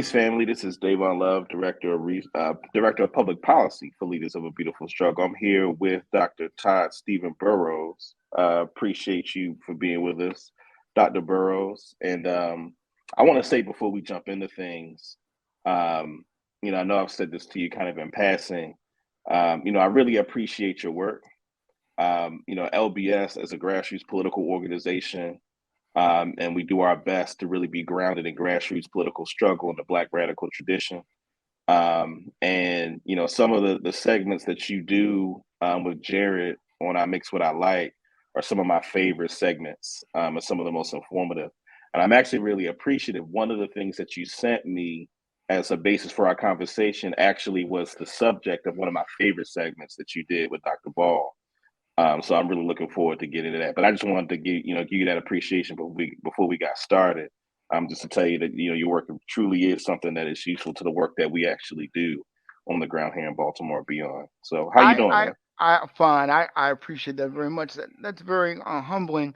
Peace, family. This is Davon Love, Director of Public Policy for Leaders of a Beautiful Struggle. I'm here with Dr. Todd Steven Burroughs. Appreciate you for being with us, Dr. Burroughs. And I want to say before we jump into things, I know I've said this to you kind of in passing. I really appreciate your work. LBS as a grassroots political organization. And we do our best to really be grounded in grassroots political struggle in the Black radical tradition. And some of the segments that you do with Jared on I Mix What I Like are some of my favorite segments and some of the most informative. And I'm actually really appreciative. One of the things that you sent me as a basis for our conversation actually was the subject of one of my favorite segments that you did with Dr. Ball. So I'm really looking forward to getting to that. But I just wanted to give you that appreciation before we got started. Just to tell you that your work truly is something that is useful to the work that we actually do on the ground here in Baltimore and beyond. So how you I doing, I man? I fine. I appreciate that very much. That's very humbling.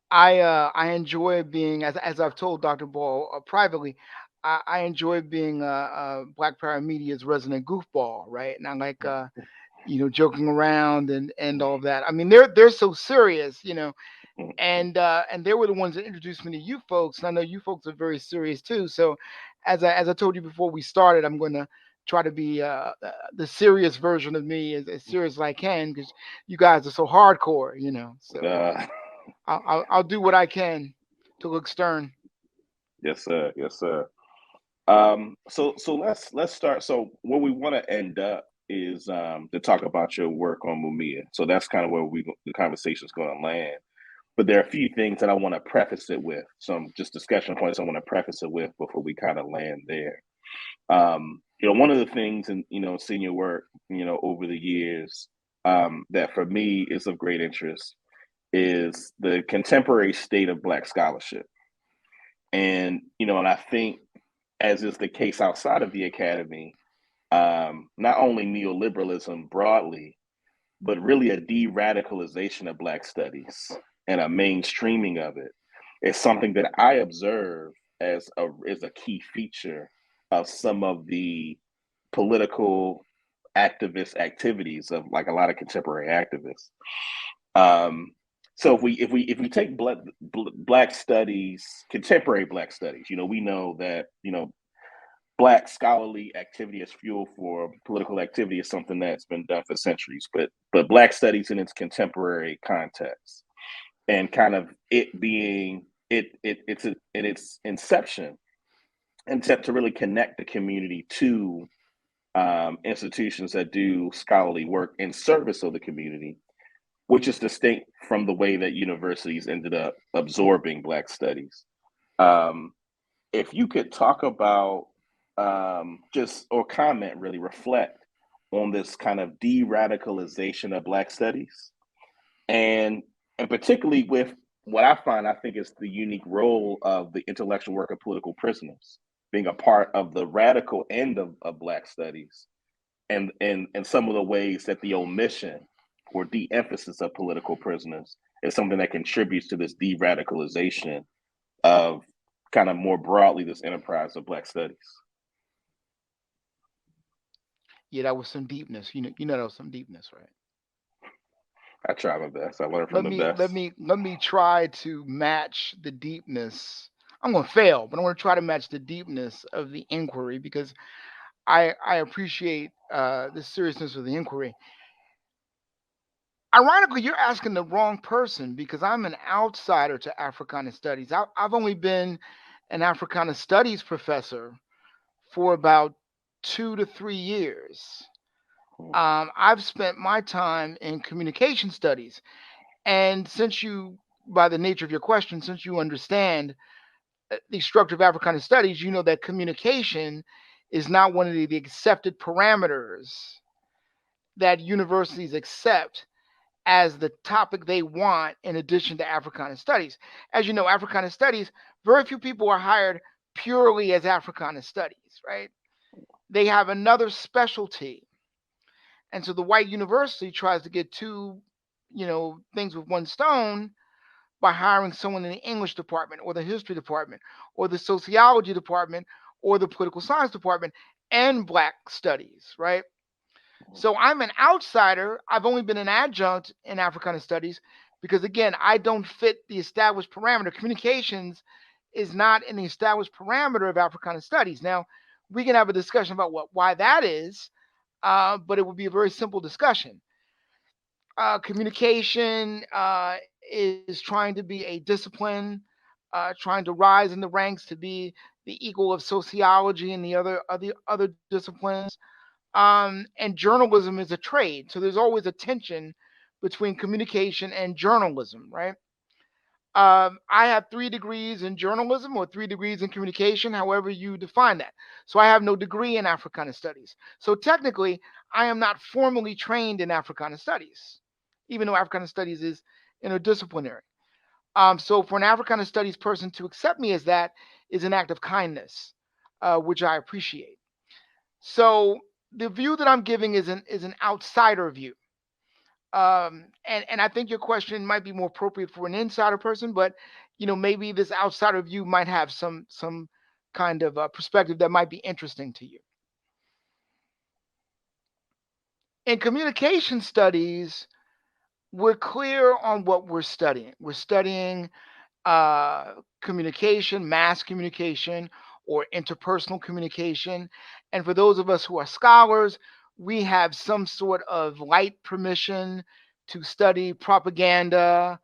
I enjoy being, as I've told Dr. Ball privately, I enjoy being Black Power Media's resident goofball, right? And I like joking around and all of that. I mean, they're so serious, and they were the ones that introduced me to you folks. And I know you folks are very serious too. So, as I told you before we started, I'm going to try to be the serious version of me, as serious as I can, because you guys are so hardcore, So Uh, I'll do what I can to look stern. yes, sir. Yes, sir. So let's start. So where we want to end up is to talk about your work on Mumia. So that's kind of where the conversation is going to land. But there are a few things that I want to preface it with, some just discussion points I want to preface it with before we kind of land there. One of the things in seeing your work, over the years, that for me is of great interest is the contemporary state of Black scholarship. And I think, as is the case outside of the academy, not only neoliberalism broadly, but really a de-radicalization of Black studies and a mainstreaming of it is something that I observe as a key feature of some of the political activist activities of like a lot of contemporary activists. Um, so if we take black studies, contemporary Black studies, we know that Black scholarly activity as fuel for political activity is something that's been done for centuries, but Black studies in its contemporary context and kind of it being it's in its inception, intent to really connect the community to institutions that do scholarly work in service of the community, which is distinct from the way that universities ended up absorbing Black studies. Um, if you could talk about just or comment, really reflect on this kind of de-radicalization of Black studies, and particularly with what I think is the unique role of the intellectual work of political prisoners being a part of the radical end of Black studies, and some of the ways that the omission or de-emphasis of political prisoners is something that contributes to this de-radicalization of kind of more broadly this enterprise of Black studies. Yeah, that was some deepness. You know that was some deepness, right? I try my best. I learn from Let the me let best. me let me try to match the deepness. I'm going to fail, but I'm going to try to match the deepness of the inquiry because I appreciate the seriousness of the inquiry. Ironically, you're asking the wrong person because I'm an outsider to Africana studies. I've only been an Africana studies professor for about 2 to 3 years. I've spent my time in communication studies. And since by the nature of your question, since you understand the structure of Africana studies, you know that communication is not one of the accepted parameters that universities accept as the topic they want in addition to Africana studies. As you know, Africana studies, very few people are hired purely as Africana studies, right? They have another specialty. And so the white university tries to get two, things with one stone by hiring someone in the English department or the history department or the sociology department or the political science department, and Black studies, right? So I'm an outsider. I've only been an adjunct in Africana studies because, again, I don't fit the established parameter. Communications is not an established parameter of Africana studies. Now, we can have a discussion about why that is, but it would be a very simple discussion. Communication is trying to be a discipline, trying to rise in the ranks to be the equal of sociology and the other disciplines. And journalism is a trade, so there's always a tension between communication and journalism, right? I have 3 degrees in journalism or 3 degrees in communication, however you define that. So I have no degree in Africana studies. So technically, I am not formally trained in Africana studies, even though Africana studies is interdisciplinary. So for an Africana studies person to accept me as that is an act of kindness, which I appreciate. So the view that I'm giving is an outsider view. And I think your question might be more appropriate for an insider person, but maybe this outsider view might have some kind of perspective that might be interesting to you. In communication studies, we're clear on what we're studying. We're studying communication, mass communication, or interpersonal communication. And for those of us who are scholars, we have some sort of light permission to study propaganda,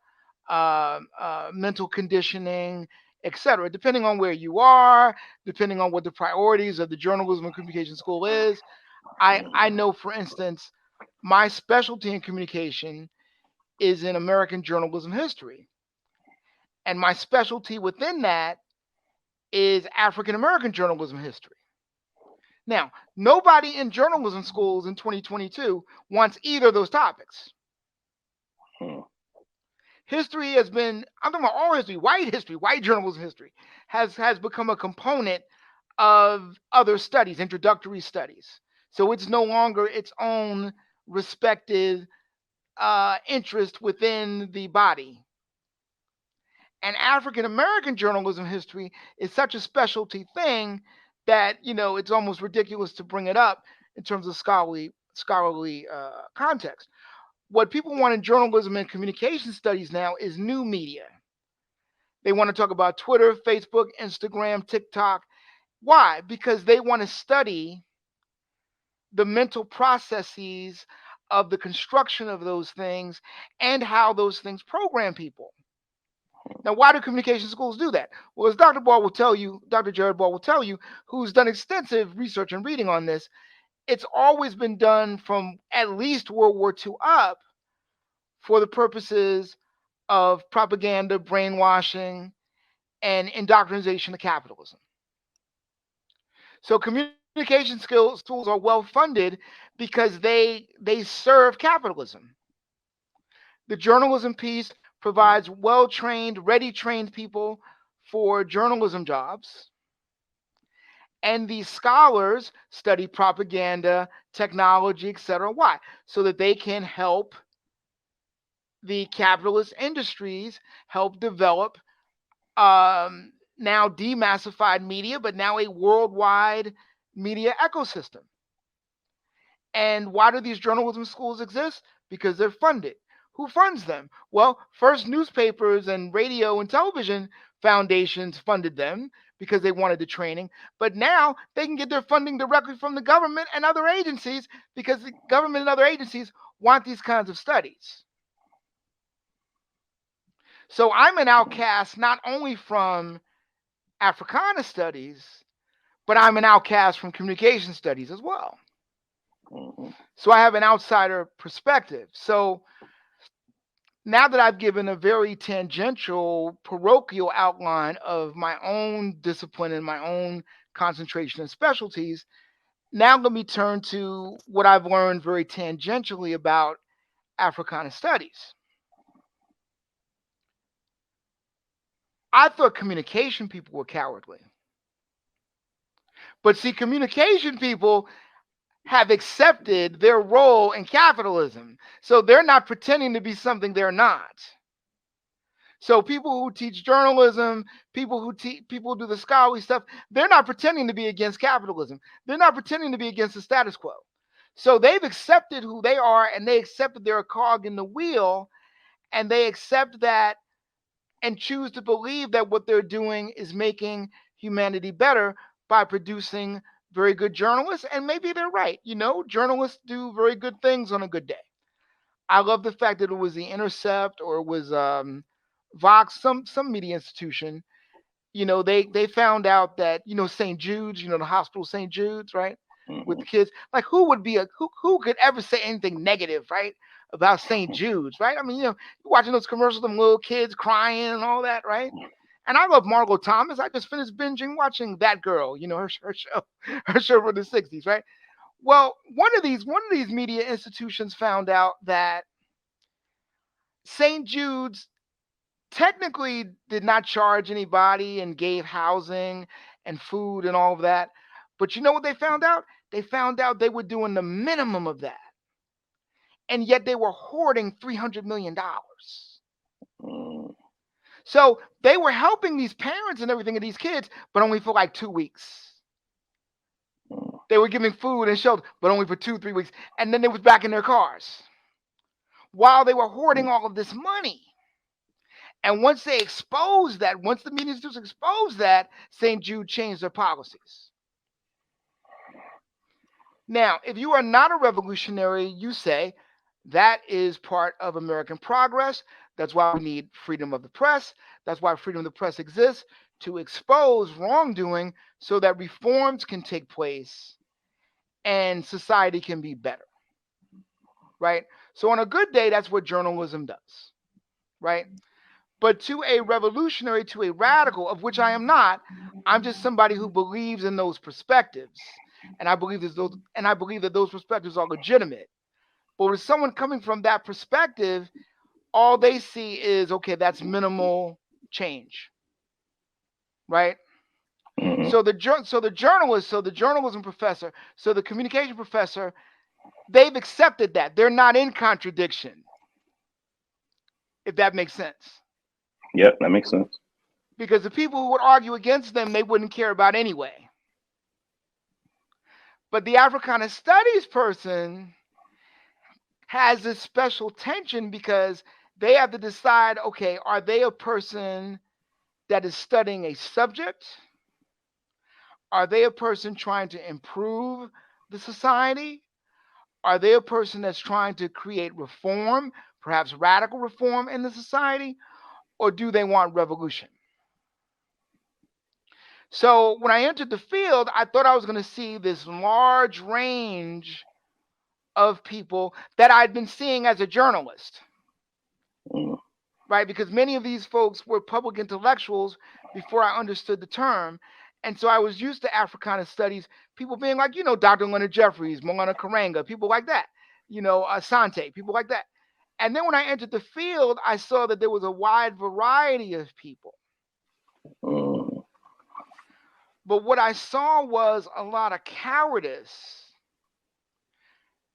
mental conditioning, etc. Depending on where you are, depending on what the priorities of the journalism and communication school is. I know, for instance, my specialty in communication is in American journalism history. And my specialty within that is African American journalism history. Now, nobody in journalism schools in 2022 wants either of those topics. History has been, I'm talking about all history, white journalism history, has become a component of other studies, introductory studies. So it's no longer its own respective interest within the body. And African American journalism history is such a specialty thing that it's almost ridiculous to bring it up in terms of scholarly context. What people want in journalism and communication studies now is new media. They want to talk about Twitter, Facebook, Instagram, TikTok. Why? Because they want to study the mental processes of the construction of those things and how those things program people. Now, why do communication schools do that? Well, as Dr. Jared Ball will tell you, who's done extensive research and reading on this, it's always been done from at least World War II up for the purposes of propaganda, brainwashing, and indoctrination of capitalism. So communication schools are well funded because they serve capitalism. The journalism piece provides well-trained, ready-trained people for journalism jobs. And these scholars study propaganda, technology, etc. Why? So that they can help the capitalist industries help develop now demassified media, but now a worldwide media ecosystem. And why do these journalism schools exist? Because they're funded. Who funds them? Well, first newspapers and radio and television foundations funded them because they wanted the training. But now they can get their funding directly from the government and other agencies because the government and other agencies want these kinds of studies. So I'm an outcast not only from Africana studies, but I'm an outcast from communication studies as well. So I have an outsider perspective. So now that I've given a very tangential, parochial outline of my own discipline and my own concentration and specialties, now let me turn to what I've learned very tangentially about Africana studies. I thought communication people were cowardly. But see, communication people have accepted their role in capitalism. So they're not pretending to be something they're not. So people who teach journalism, people who do the scholarly stuff, they're not pretending to be against capitalism. They're not pretending to be against the status quo. So they've accepted who they are, and they accept that they're a cog in the wheel, and they accept that and choose to believe that what they're doing is making humanity better by producing very good journalists. And maybe they're right. Journalists do very good things on a good day. I love the fact that it was The Intercept, or it was Vox, some media institution. They found out that St. Jude's, the hospital St. Jude's, right, with the kids. Like, who could ever say anything negative, right, about St. Jude's, right? I mean, you're watching those commercials, them little kids crying and all that, right? And I love Margot Thomas. I just finished binging watching That Girl, her show from the '60s, right? Well, one of these media institutions found out that St. Jude's technically did not charge anybody and gave housing and food and all of that. But you know what they found out? They found out they were doing the minimum of that. And yet they were hoarding $300 million. So they were helping these parents and everything of these kids, but only for like 2 weeks. They were giving food and shelter, but only for 2-3 weeks. And then they was back in their cars while they were hoarding all of this money. And once they exposed that, once the media institutes exposed that, St. Jude changed their policies. Now, if you are not a revolutionary, you say that is part of American progress. That's why we need freedom of the press. That's why freedom of the press exists, to expose wrongdoing so that reforms can take place and society can be better, right? So on a good day, that's what journalism does, right? But to a revolutionary, to a radical, of which I am not, I'm just somebody who believes in those perspectives, and I believe that those perspectives are legitimate. But with someone coming from that perspective, all they see is, okay, that's minimal change, right? So the journalist, so the journalism professor, so the communication professor, they've accepted that they're not in contradiction, if that makes sense. Yep, that makes sense. Because the people who would argue against them, they wouldn't care about anyway. But the Africana Studies person has this special tension because they have to decide, okay, are they a person that is studying a subject? Are they a person trying to improve the society? Are they a person that's trying to create reform, perhaps radical reform in the society? Or do they want revolution? So when I entered the field, I thought I was going to see this large range of people that I'd been seeing as a journalist, right? Because many of these folks were public intellectuals before I understood the term. And so I was used to Africana Studies, people being like, Dr. Leonard Jeffries, Molana Karanga, people like that, Asante, people like that. And then when I entered the field, I saw that there was a wide variety of people. But what I saw was a lot of cowardice,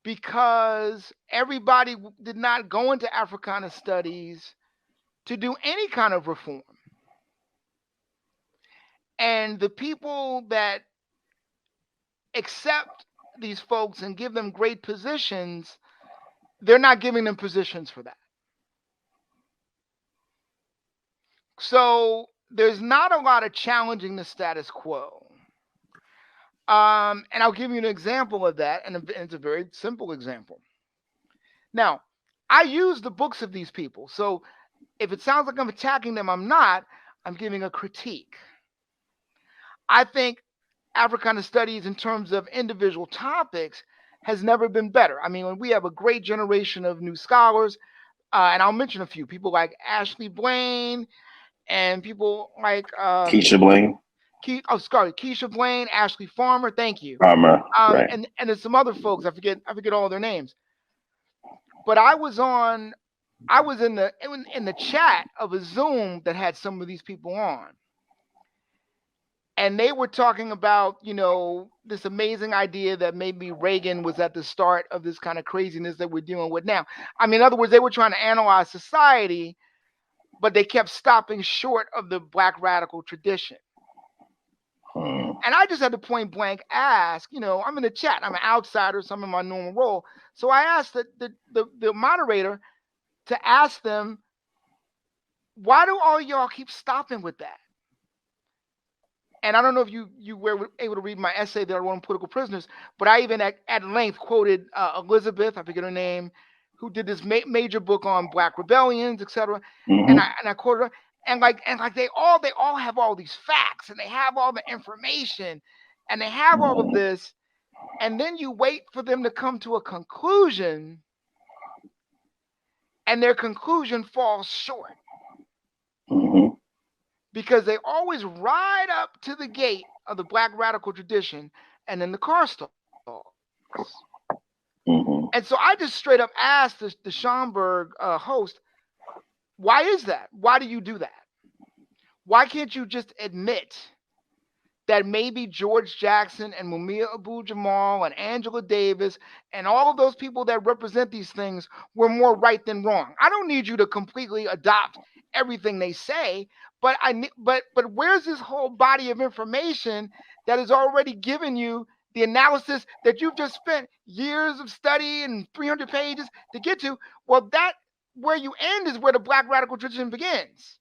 because everybody did not go into Africana Studies to do any kind of reform. And the people that accept these folks and give them great positions, they're not giving them positions for that. So there's not a lot of challenging the status quo. And I'll give you an example of that, and it's a very simple example. Now, I use the books of these people, so if it sounds like I'm attacking them, I'm not. I'm giving a critique. I think Africana Studies, in terms of individual topics, has never been better. I mean, when we have a great generation of new scholars, and I'll mention a few people like Ashley Blaine and people like Keisha Blaine. Keisha Blaine, Ashley Farmer. Thank you. Farmer, right. And there's some other folks. I forget all their names. But I was in the chat of a Zoom that had some of these people on. And they were talking about, this amazing idea that maybe Reagan was at the start of this kind of craziness that we're dealing with now. I mean, in other words, they were trying to analyze society but they kept stopping short of the Black radical tradition. And I just had to point blank ask, I'm in the chat, I'm an outsider, so I'm in my normal role. So I asked the moderator to ask them, why do all y'all keep stopping with that? And I don't know if you were able to read my essay that I wrote on political prisoners, but I even at length quoted Elizabeth, I forget her name, who did this major book on Black rebellions, etc. And I quoted her, and they all have all these facts, and they have all the information, and they have all of this, and then you wait for them to come to a conclusion, and their conclusion falls short. Because they always ride up to the gate of the Black radical tradition, and then the car stalls. And so I just straight up asked the Schomburg host, why is that? Why do you do that? Why can't you just admit that maybe George Jackson and Mumia Abu-Jamal and Angela Davis and all of those people that represent these things were more right than wrong? I don't need you to completely adopt everything they say, but where's this whole body of information that has already given you the analysis that you've just spent years of study and 300 pages to get to? Well, that where you end is where the Black radical tradition begins.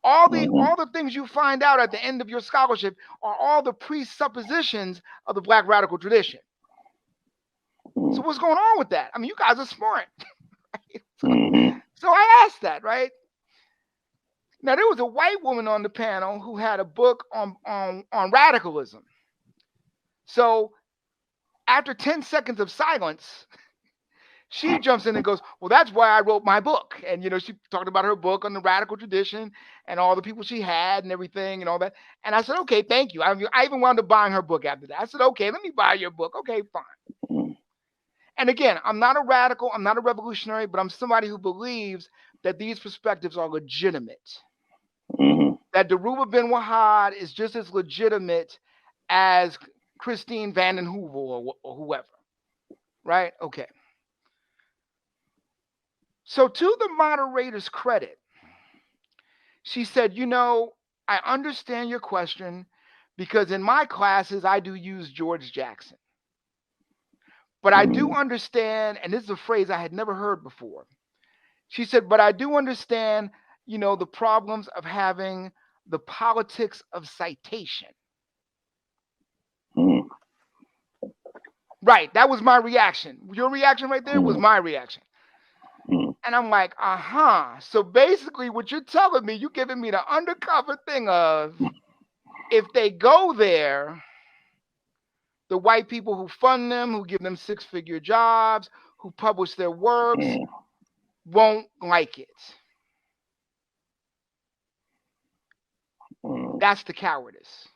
All the things you find out at the end of your scholarship are all the presuppositions of the Black radical tradition. So what's going on with that? I mean, you guys are smart. Right? So I asked that, right? Now, there was a white woman on the panel who had a book on radicalism. So after 10 seconds of silence, she jumps in and goes, well, that's why I wrote my book. And, she talked about her book on the radical tradition and all the people she had and everything and all that. And I said, okay, thank you. I even wound up buying her book after that. I said, okay, let me buy your book. Okay, fine. And again, I'm not a radical. I'm not a revolutionary, but I'm somebody who believes that these perspectives are legitimate. That Dhoruba bin Wahad is just as legitimate as Christine Vanden Heuvel or whoever. Right? Okay. So to the moderator's credit, she said, I understand your question because in my classes, I do use George Jackson. But I do understand, and this is a phrase I had never heard before. She said, but I do understand, the problems of having the politics of citation. Right. That was my reaction. Your reaction right there was my reaction. And I'm like, so basically what you're telling me, you're giving me the undercover thing of, if they go there, the white people who fund them, who give them 6-figure jobs, who publish their works, won't like it. That's the cowardice.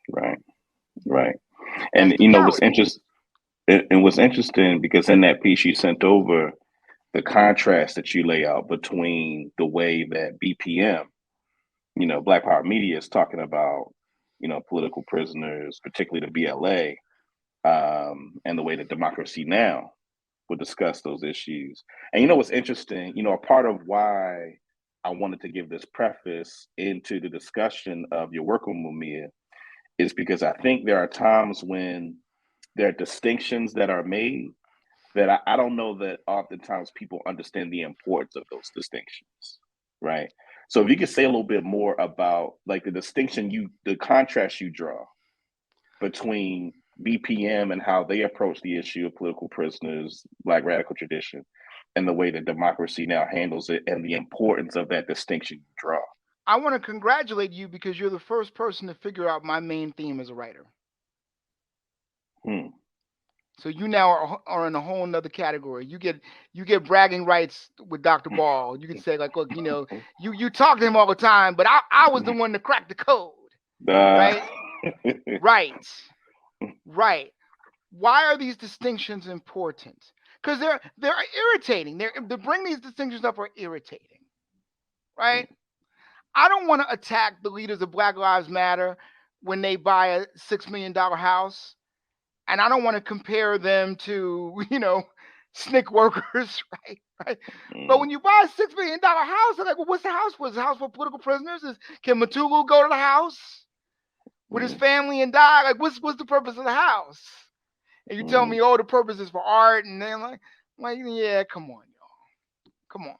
Right. And what's interesting, because in that piece you sent over, the contrast that you lay out between the way that BPM, Black Power Media, is talking about, political prisoners, particularly the BLA, and the way that Democracy Now! Would discuss those issues. And what's interesting, a part of why I wanted to give this preface into the discussion of your work on Mumia is because I think there are times when there are distinctions that are made that I don't know that oftentimes people understand the importance of those distinctions, right? So if you could say a little bit more about like the contrast you draw between BPM and how they approach the issue of political prisoners, Black radical tradition, and the way that Democracy Now! Handles it, and the importance of that distinction you draw. I want to congratulate you because you're the first person to figure out my main theme as a writer. So you now are in a whole nother category. You get bragging rights with Dr. Ball. You can say like, look, you talk to him all the time, but I was the one to crack the code, right? Right. Why are these distinctions important? Because they're irritating. To bring these distinctions up are irritating, right? I don't want to attack the leaders of Black Lives Matter when they buy a $6 million house. And I don't want to compare them to, SNCC workers, right? Right. But mm, when you buy a $6 million house, they're like, well, what's the house for? Is the house for political prisoners? Can Matulu go to the house with his mm, family and die? Like, what's the purpose of the house? And you tell mm, me, oh, the purpose is for art, and then like, yeah, come on, y'all, come on.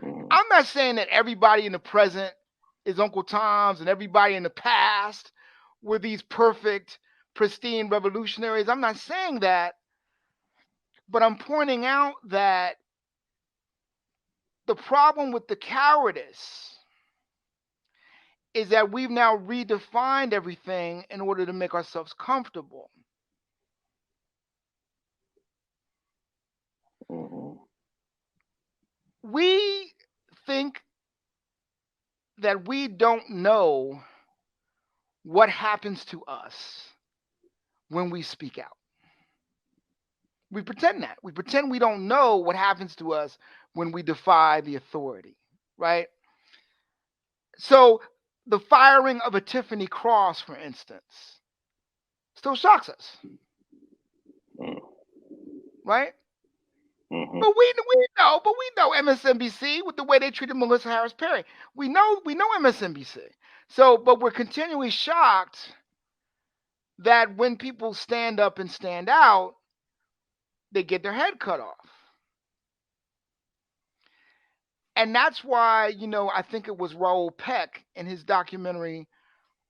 mm, I'm not saying that everybody in the present is Uncle Tom's and everybody in the past were these perfect, pristine revolutionaries. I'm not saying that, but I'm pointing out that the problem with the cowardice is that we've now redefined everything in order to make ourselves comfortable. mm, We think that we don't know what happens to us when we speak out. We pretend that. We pretend we don't know what happens to us when we defy the authority, right? So the firing of a Tiffany Cross, for instance, still shocks us, mm, right? mhm, But we know MSNBC with the way they treated Melissa Harris Perry. We know MSNBC. So, but we're continually shocked that when people stand up and stand out, they get their head cut off. And that's why, I think it was Raoul Peck in his documentary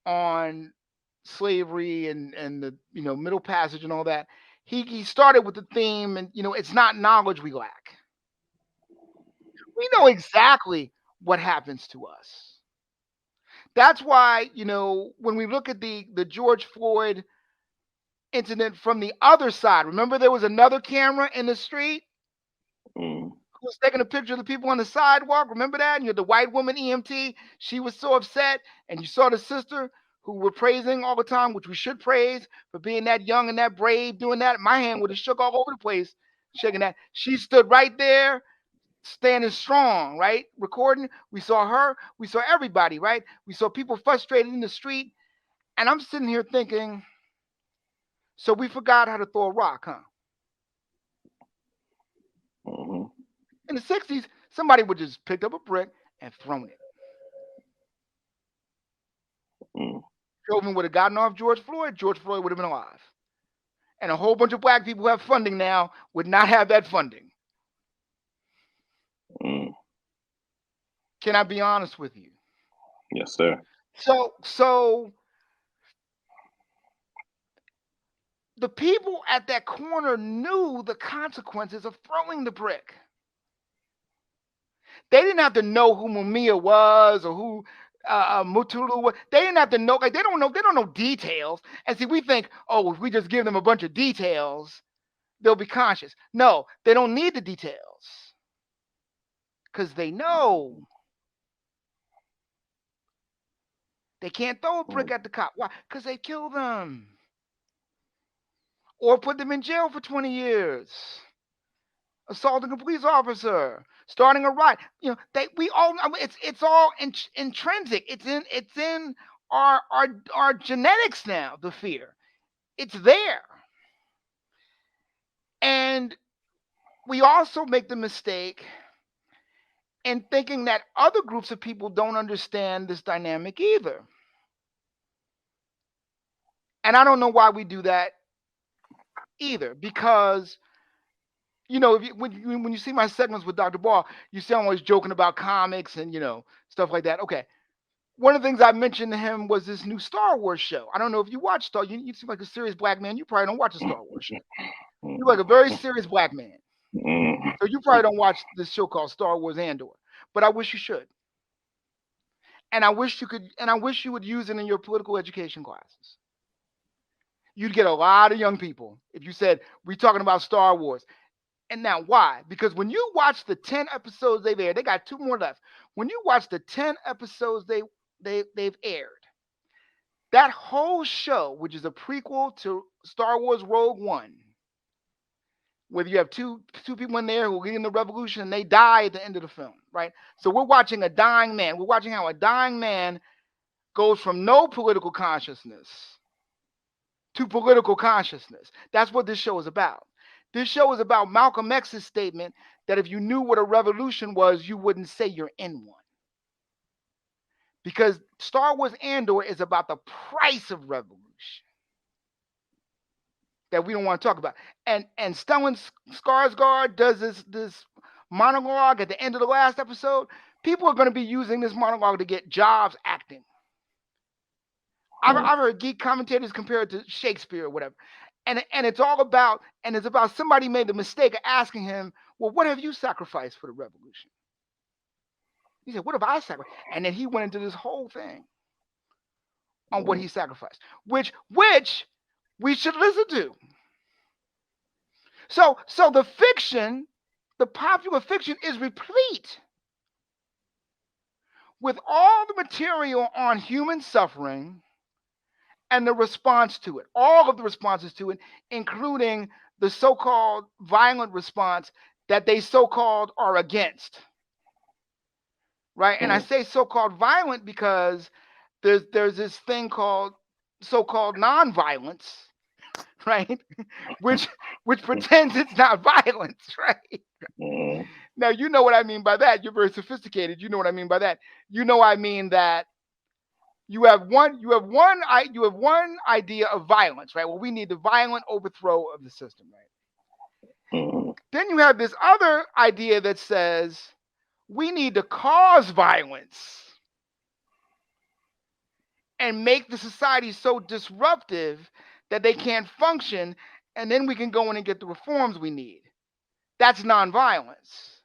on slavery and the Middle Passage and all that. He started with the theme, and it's not knowledge we lack. We know exactly what happens to us. That's why, when we look at the George Floyd incident from the other side, remember there was another camera in the street mm, who was taking a picture of the people on the sidewalk. Remember that? And you had the white woman EMT. She was so upset. And you saw the sister who we're praising all the time, which we should praise for being that young and that brave, doing that. My hand would have shook all over the place, shaking that. She stood right there, standing strong, right? Recording. We saw her. We saw everybody, right? We saw people frustrated in the street. And I'm sitting here thinking, so we forgot how to throw a rock, huh? mhm, In the 60s, somebody would just pick up a brick and thrown it. mm, Chauvin would have gotten off George Floyd would have been alive. And a whole bunch of black people who have funding now would not have that funding. mm. Can I be honest with you? Yes, sir. So the people at that corner knew the consequences of throwing the brick. They didn't have to know who Mumia was or who Mutulu was. They didn't have to know. Like they don't know details. And see, we think, oh, if we just give them a bunch of details, they'll be conscious. No, they don't need the details because they know they can't throw a brick Mm, at the cop. Why? Because they kill them or put them in jail for 20 years. Assaulting a police officer, starting a riot. We all. I mean, it's all intrinsic. It's in our genetics now. The fear, it's there, and we also make the mistake in thinking that other groups of people don't understand this dynamic either. And I don't know why we do that either, because if when you see my segments with Dr. Ball, you see I'm always joking about comics and stuff like that. Okay, one of the things I mentioned to him was this new Star Wars show. I don't know if you watch Star. You seem like a serious black man. You probably don't watch a Star Wars show. You're like a very serious black man, mm, so you probably don't watch this show called Star Wars Andor. But I wish you should, and I wish you could, and I wish you would use it in your political education classes. You'd get a lot of young people if you said we're talking about Star Wars. And now why? Because when you watch the 10 episodes they've aired, they got 2 more left. When you watch the 10 episodes they've aired, that whole show, which is a prequel to Star Wars Rogue One, where you have two people in there who are in the revolution and they die at the end of the film, right? So we're watching a dying man. We're watching how a dying man goes from no political consciousness to political consciousness. That's what this show is about. This show is about Malcolm X's statement that if you knew what a revolution was, you wouldn't say you're in one. Because Star Wars Andor is about the price of revolution that we don't want to talk about. And Stellan Skarsgård does this monologue at the end of the last episode. People are going to be using this monologue to get jobs acting. I've heard geek commentators compare it to Shakespeare or whatever. And it's all about, and it's about somebody made the mistake of asking him, well, what have you sacrificed for the revolution? He said, what have I sacrificed? And then he went into this whole thing on what he sacrificed, which we should listen to. So the fiction, the popular fiction, is replete with all the material on human suffering and the response to it, all of the responses to it, including the so-called violent response that they so-called are against. Right? And I say so-called violent because there's this thing called so-called nonviolence, right? which pretends it's not violence, right? Now you know what I mean by that. You're very sophisticated. You know what I mean by that. You know I mean that you have one idea of violence, right? Well, we need the violent overthrow of the system, right? Then you have this other idea that says we need to cause violence and make the society so disruptive that they can't function, and then we can go in and get the reforms we need. That's nonviolence.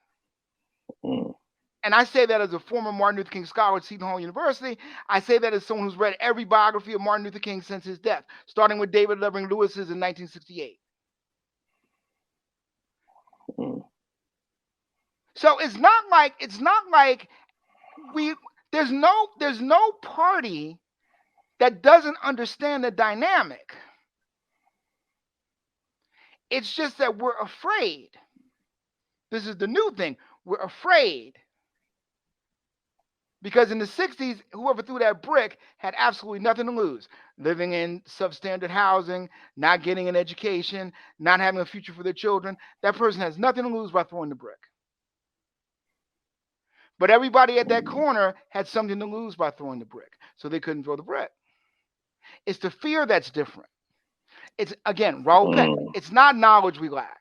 And I say that as a former Martin Luther King scholar at Seton Hall University. I say that as someone who's read every biography of Martin Luther King since his death, starting with David Levering Lewis's in 1968. So it's not like there's no party that doesn't understand the dynamic. It's just that we're afraid. This is the new thing. We're afraid. Because in the 60s, whoever threw that brick had absolutely nothing to lose. Living in substandard housing, not getting an education, not having a future for their children. That person has nothing to lose by throwing the brick. But everybody at that corner had something to lose by throwing the brick. So they couldn't throw the brick. It's the fear that's different. It's, again, Raoul Peck. It's not knowledge we lack.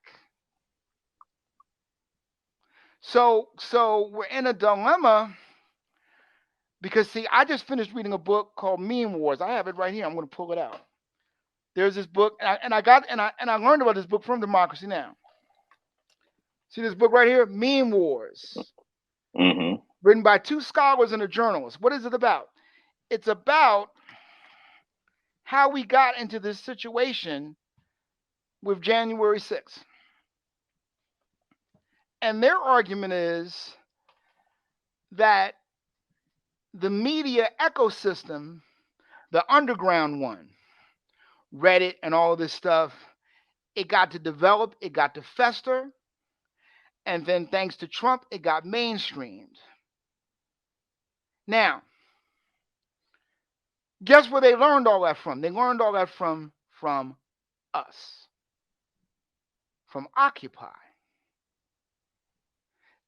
So we're in a dilemma. Because, see, I just finished reading a book called Meme Wars. I have it right here. I'm going to pull it out. There's this book, and I learned about this book from Democracy Now! See this book right here? Meme Wars. Written by two scholars and a journalist. What is it about? It's about how we got into this situation with January 6th. And their argument is that the media ecosystem, the underground one, Reddit and all of this stuff, it got to develop, it got to fester, and then thanks to Trump, it got mainstreamed. Now, guess where they learned all that from? They learned all that from us, from Occupy.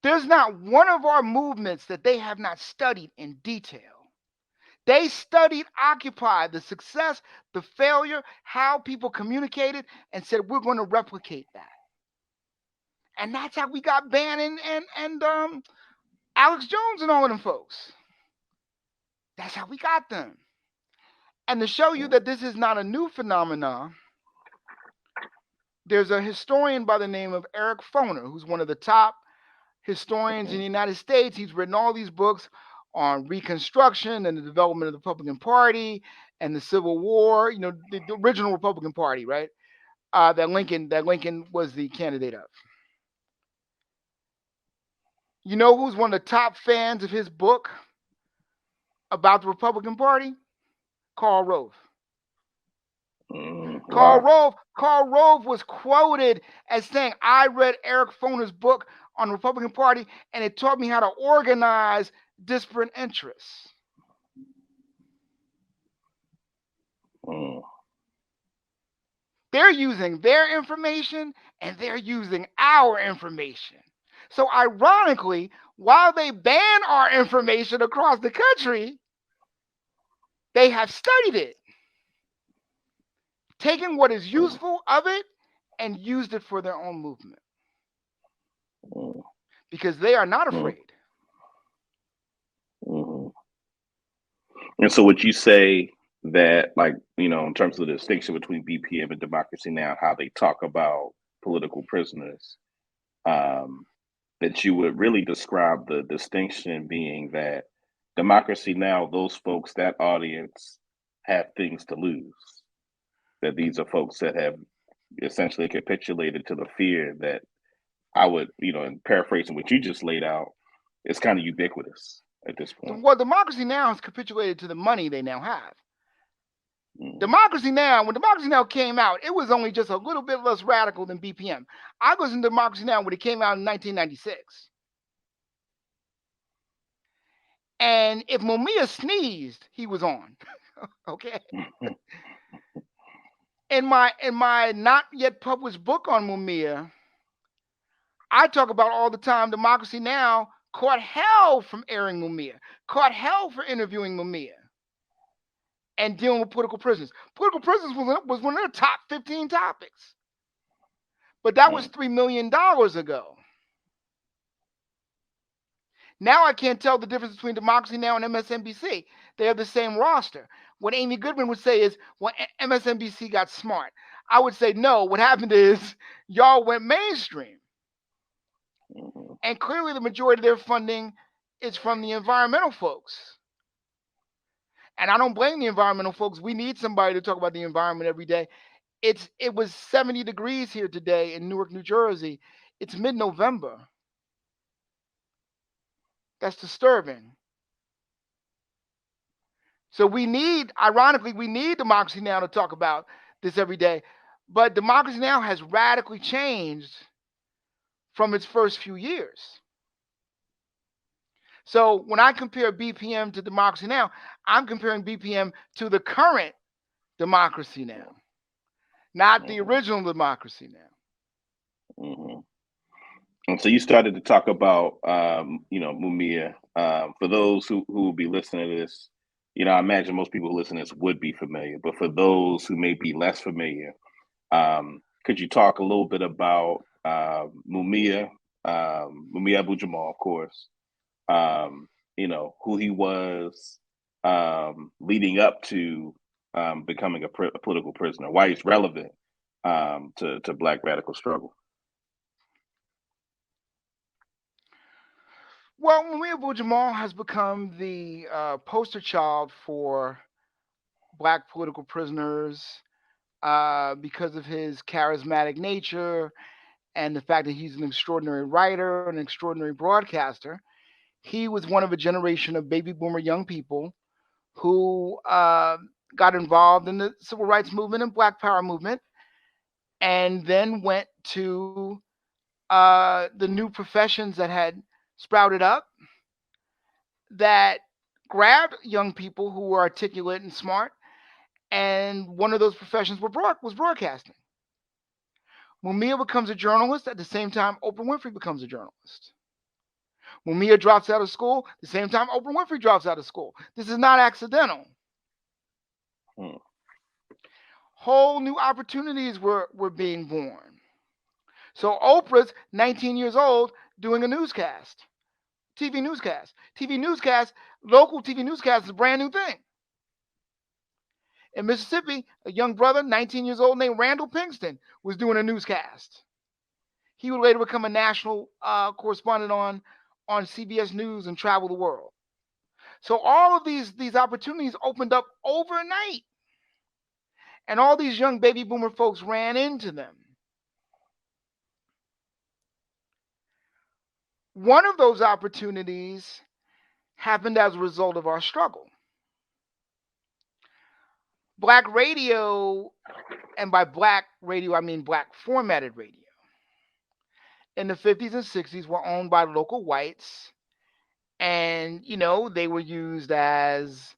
There's not one of our movements that they have not studied in detail. They studied Occupy, the success, the failure, how people communicated, and said, we're going to replicate that. And that's how we got Bannon and Alex Jones and all of them folks. That's how we got them. And to show you that this is not a new phenomenon, there's a historian by the name of Eric Foner, who's one of the top historians in the United States. He's written all these books on Reconstruction and the development of the Republican Party and the Civil War, you know, the original Republican Party, right? That Lincoln was the candidate of. You know who's one of the top fans of his book about the Republican Party? Karl Rove. Karl Rove was quoted as saying, I read Eric Foner's book on the Republican Party, and it taught me how to organize disparate interests. They're using their information and they're using our information. So, ironically, while they ban our information across the country, they have studied it, taken what is useful of it, and used it for their own movement because they are not afraid. And so, would you say that, like, in terms of the distinction between BPM and Democracy Now, how they talk about political prisoners, that you would really describe the distinction being that Democracy Now, those folks, that audience, have things to lose. That these are folks that have essentially capitulated to the fear that I would, and paraphrasing what you just laid out, it's kind of ubiquitous at this point. Well, Democracy Now has capitulated to the money they now have. Democracy Now, when Democracy Now came out, it was only just a little bit less radical than BPM. I was in Democracy Now when it came out in 1996. And if Mumia sneezed, he was on. Okay. In my not yet published book on Mumia, I talk about all the time Democracy Now caught hell from airing Mumia, caught hell for interviewing Mumia, and dealing with political prisoners. Political prisoners was one of the top 15 topics. But that was $3 million ago. Now I can't tell the difference between Democracy Now and MSNBC. They have the same roster. What Amy Goodman would say is, well, MSNBC got smart. I would say, no, what happened is y'all went mainstream. And clearly the majority of their funding is from the environmental folks. And I don't blame the environmental folks. We need somebody to talk about the environment every day. It was 70 degrees here today in Newark, New Jersey. It's mid-November. That's disturbing. So ironically, we need Democracy Now to talk about this every day. But Democracy Now has radically changed from its first few years. So when I compare BPM to Democracy Now, I'm comparing BPM to the current Democracy Now, not the original Democracy Now. And so you started to talk about, Mumia. For those who will be listening to this, I imagine most people who listen to this would be familiar. But for those who may be less familiar, could you talk a little bit about Mumia Abu-Jamal, of course, who he was leading up to becoming a political prisoner, why he's relevant to Black radical struggle? Well, Mumia Abu-Jamal has become the poster child for Black political prisoners because of his charismatic nature and the fact that he's an extraordinary writer, an extraordinary broadcaster. He was one of a generation of baby boomer young people who got involved in the civil rights movement and Black Power movement, and then went to the new professions that had sprouted up that grabbed young people who were articulate and smart, and one of those professions was broadcasting. Mumia becomes a journalist at the same time Oprah Winfrey becomes a journalist. Mumia drops out of school the same time Oprah Winfrey drops out of school. This is not accidental. Whole new opportunities were being born. So Oprah's 19 years old doing a newscast. TV newscast. Local TV newscast is a brand new thing. In Mississippi, a young brother, 19 years old, named Randall Pinkston, was doing a newscast. He would later become a national correspondent on CBS News and travel the world. So all of these opportunities opened up overnight. And all these young baby boomer folks ran into them. One of those opportunities happened as a result of our struggle. Black radio, and by Black radio, I mean Black formatted radio, in the 50s and 60s were owned by local whites. And, they were used as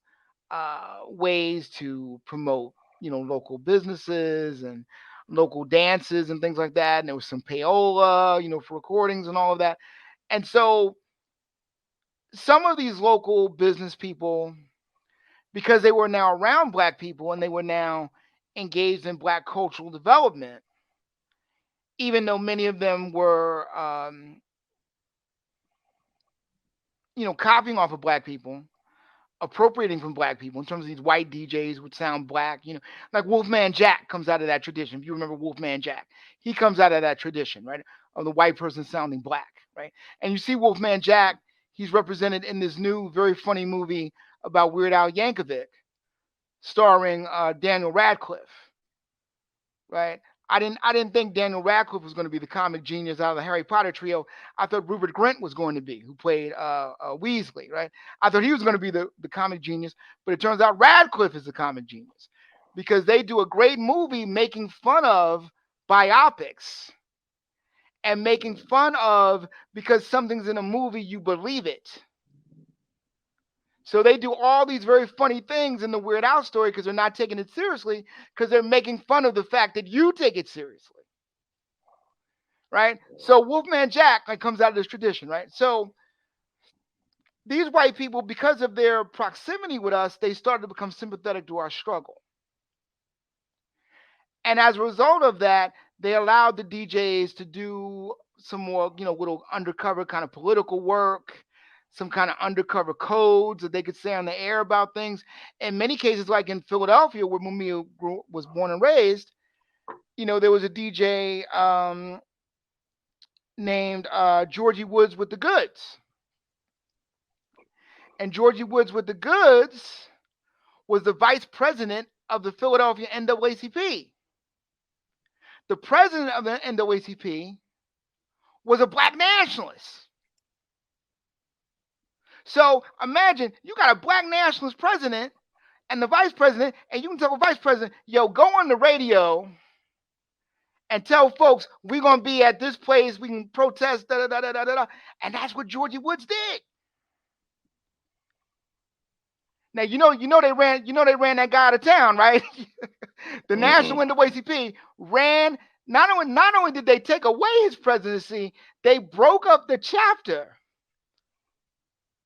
ways to promote, local businesses and local dances and things like that. And there was some payola, for recordings and all of that. And so some of these local business people, because they were now around Black people and they were now engaged in Black cultural development, even though many of them were, copying off of Black people, appropriating from Black people in terms of these white DJs would sound Black, like Wolfman Jack comes out of that tradition. If you remember Wolfman Jack, he comes out of that tradition, right? Of the white person sounding Black, right? And you see Wolfman Jack, he's represented in this new, very funny movie about Weird Al Yankovic, starring Daniel Radcliffe, right? I didn't think Daniel Radcliffe was going to be the comic genius out of the Harry Potter trio. I thought Rupert Grint was going to be, who played Weasley, right? I thought he was going to be the comic genius, but it turns out Radcliffe is the comic genius because they do a great movie making fun of biopics and making fun of because something's in a movie, you believe it. So they do all these very funny things in the Weird Al story because they're not taking it seriously because they're making fun of the fact that you take it seriously, right? So Wolfman Jack comes out of this tradition, right? So these white people, because of their proximity with us, they started to become sympathetic to our struggle. And as a result of that, they allowed the DJs to do some more, little undercover kind of political work, some kind of undercover codes that they could say on the air about things. In many cases, like in Philadelphia, where Mumia was born and raised, there was a DJ named Georgie Woods with the Goods. And Georgie Woods with the Goods was the vice president of the Philadelphia NAACP. The president of the NAACP was a Black nationalist. So imagine you got a Black nationalist president and the vice president, and you can tell the vice president, yo, go on the radio and tell folks we're going to be at this place, we can protest, da, da, da, da, da, da. And that's what Georgie Woods did. Now they ran that guy out of town, right? The National NAACP ran. Not only did they take away his presidency, they broke up the chapter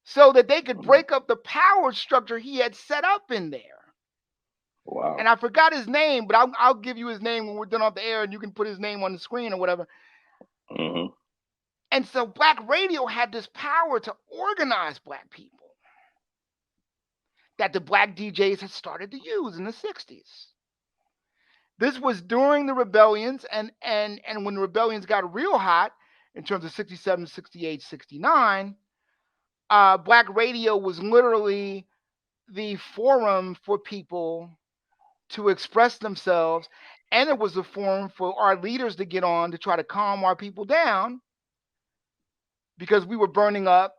so that they could break up the power structure he had set up in there. Wow. And I forgot his name, but I'll give you his name when we're done off the air, and you can put his name on the screen or whatever. Mm-hmm. And so Black radio had this power to organize Black people that the Black DJs had started to use in the 60s. This was during the rebellions, and when the rebellions got real hot in terms of 67, 68, 69, Black radio was literally the forum for people to express themselves, and it was a forum for our leaders to get on to try to calm our people down because we were burning up,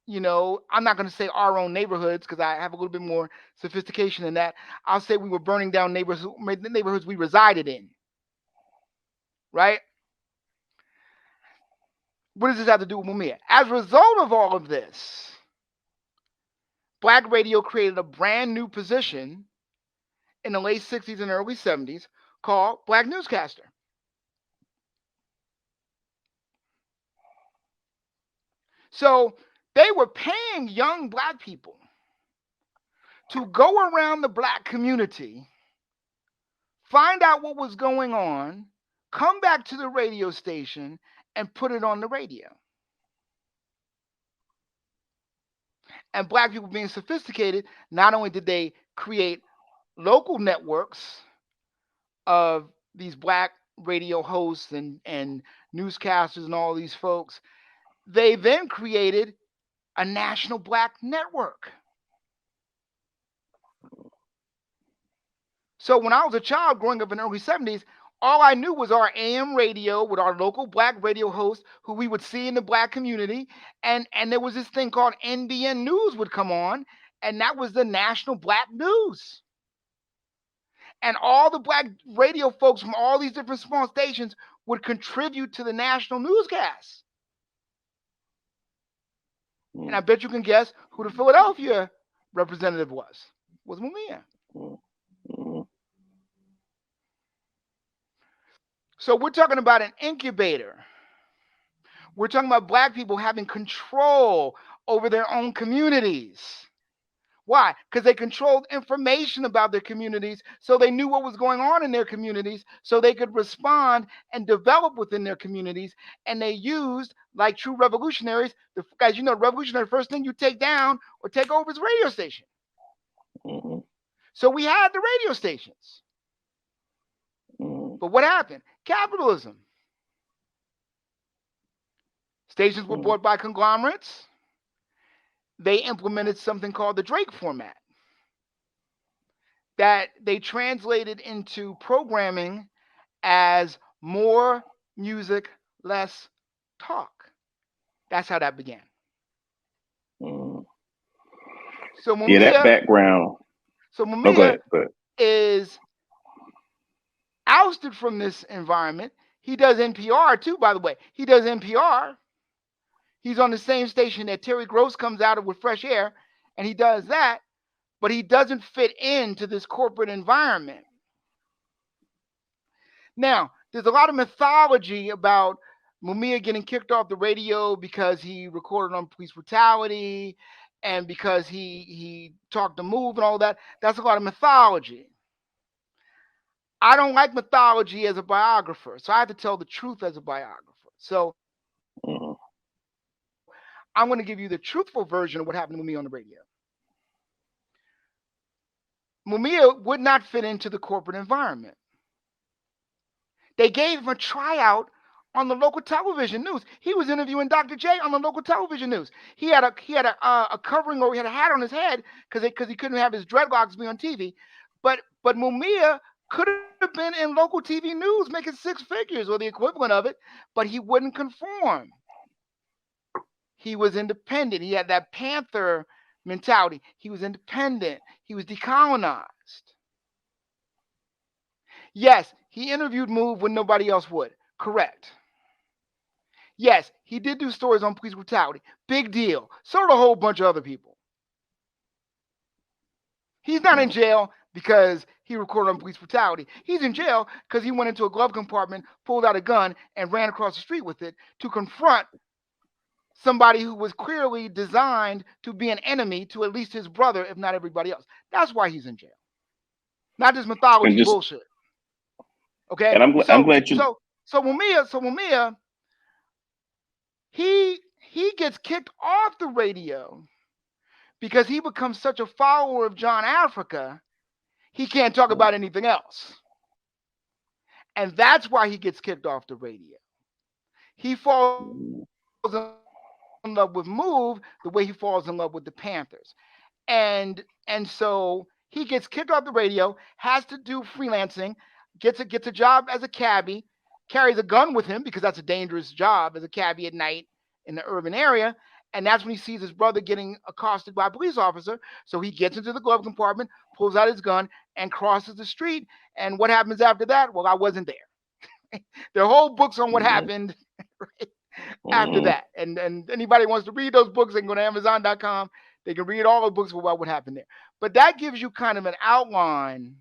I'm not going to say our own neighborhoods because I have a little bit more sophistication than that. I'll say we were burning down neighborhoods we resided in, right? What does this have to do with Mumia? As a result of all of this, Black radio created a brand new position in the late 60s and early 70s called Black newscaster. So they were paying young Black people to go around the Black community, find out what was going on, come back to the radio station, and put it on the radio. And Black people being sophisticated, not only did they create local networks of these Black radio hosts and newscasters and all these folks, they then created a national Black network. So when I was a child growing up in the early 70s, all I knew was our AM radio with our local Black radio host who we would see in the Black community. And there was this thing called NBN News would come on, and that was the national Black news. And all the Black radio folks from all these different small stations would contribute to the national newscast. And I bet you can guess who the Philadelphia representative was Mumia. So we're talking about an incubator. We're talking about black people having control over their own communities. Why? Because they controlled information about their communities, so they knew what was going on in their communities, so they could respond and develop within their communities. And they used, like true revolutionaries, guys, you know, revolutionary, first thing you take down or take over is radio station. Mm-hmm. So we had the radio stations. Mm-hmm. But what happened? Capitalism. Stations were bought by conglomerates. They implemented something called the Drake format that they translated into programming as more music, less talk. That's how that began. Mm-hmm. So Yeah, that Mumia, background. so Oh, go Mumia ahead. Go ahead. is ousted from this environment. He does NPR too, by the way. He does NPR. He's on the same station that Terry Gross comes out of with Fresh Air, and he does that, but he doesn't fit into this corporate environment. Now, there's a lot of mythology about Mumia getting kicked off the radio because he recorded on police brutality and because he talked to Move and all that. That's a lot of mythology. I don't like mythology as a biographer, so I have to tell the truth as a biographer. So Mm-hmm. I'm going to give you the truthful version of what happened to Mumia on the radio. Mumia would not fit into the corporate environment. They gave him a tryout on the local television news. He was interviewing Dr. J on the local television news. He had a covering, or he had a hat on his head because he couldn't have his dreadlocks be on TV. But Mumia could have been in local TV news making six figures or the equivalent of it, but he wouldn't conform. He was independent. He had that Panther mentality. He was independent. He was decolonized. Yes, he interviewed Move when nobody else would. Correct. Yes, he did do stories on police brutality. Big deal. So did a whole bunch of other people. He's not in jail because he recorded on police brutality. He's in jail because he went into a glove compartment, pulled out a gun, and ran across the street with it to confront somebody who was clearly designed to be an enemy to at least his brother, if not everybody else. That's why he's in jail. Not this And mythology just bullshit. Okay? and I'm glad you. So Mumia, he gets kicked off the radio because he becomes such a follower of John Africa, he can't talk about anything else. And that's why he gets kicked off the radio. He falls in love with Move the way he falls in love with the Panthers. And so he gets kicked off the radio, has to do freelancing, gets a job as a cabbie, carries a gun with him because that's a dangerous job as a cabbie at night in the urban area. And that's when he sees his brother getting accosted by a police officer. So he gets into the glove compartment, pulls out his gun, and crosses the street. And what happens after that? Well, I wasn't there. There are whole books on what happened right after Mm-hmm. that. And anybody wants to read those books, they can go to Amazon.com. They can read all the books about what happened there. But that gives you kind of an outline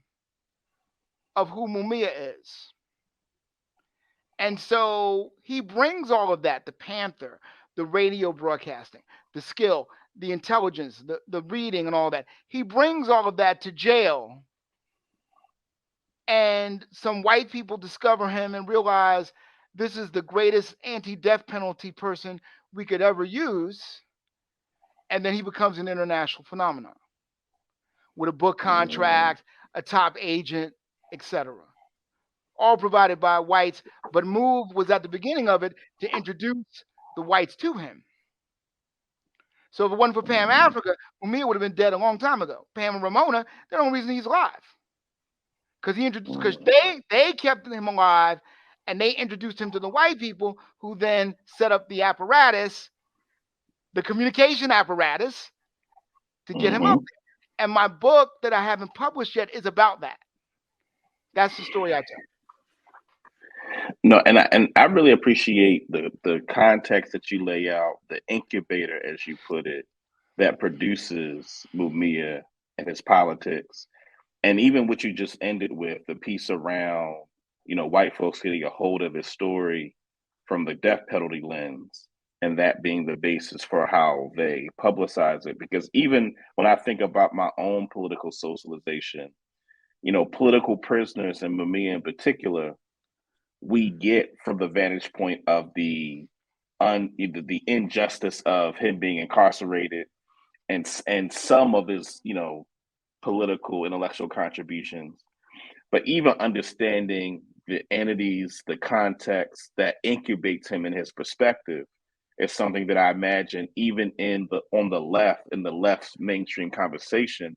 of who Mumia is. And so he brings all of that, the Panther, the radio broadcasting, the skill, the intelligence, the reading, and all that. He brings all of that to jail. And some white people discover him and realize this is the greatest anti death penalty person we could ever use. And then he becomes an international phenomenon with a book contract, a top agent, etc. All provided by whites, but Move was at the beginning of it to introduce the whites to him. So if it wasn't for Pam Africa, Mumia would have been dead a long time ago. Pam and Ramona, they're the only reason he's alive. Because they kept him alive and they introduced him to the white people who then set up the apparatus, the communication apparatus, to get him up there. And my book that I haven't published yet is about that. That's the story I tell. No, and I really appreciate the context that you lay out, the incubator, as you put it, that produces Mumia and his politics, and even what you just ended with, the piece around white folks getting a hold of his story from the death penalty lens, and that being the basis for how they publicize it. Because even when I think about my own political socialization, political prisoners and Mumia in particular, we get from the vantage point of the injustice of him being incarcerated, and some of his political intellectual contributions, but even understanding the entities, the context that incubates him in his perspective is something that I imagine even on the left, in the left's mainstream conversation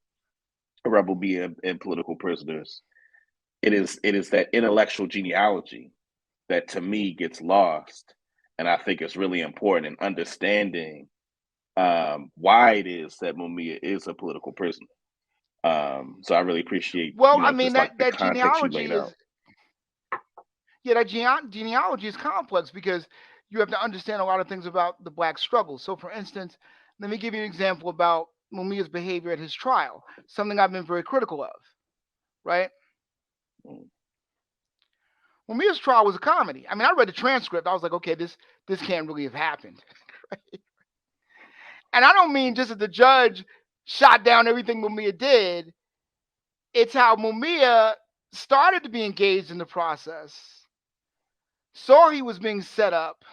around Mumia and political prisoners, it is that intellectual genealogy that to me gets lost, and I think it's really important in understanding why it is that Mumia is a political prisoner. So I really appreciate, Well, I mean just like the that context you genealogy laid out. is that genealogy is complex because you have to understand a lot of things about the black struggle. So, for instance, let me give you an example about Mumia's behavior at his trial, something I've been very critical of, right? Mm. Mumia's trial was a comedy. I mean, I read the transcript. I was like, okay, this can't really have happened. Right? And I don't mean just that the judge shot down everything Mumia did. It's how Mumia started to be engaged in the process, saw he was being set up,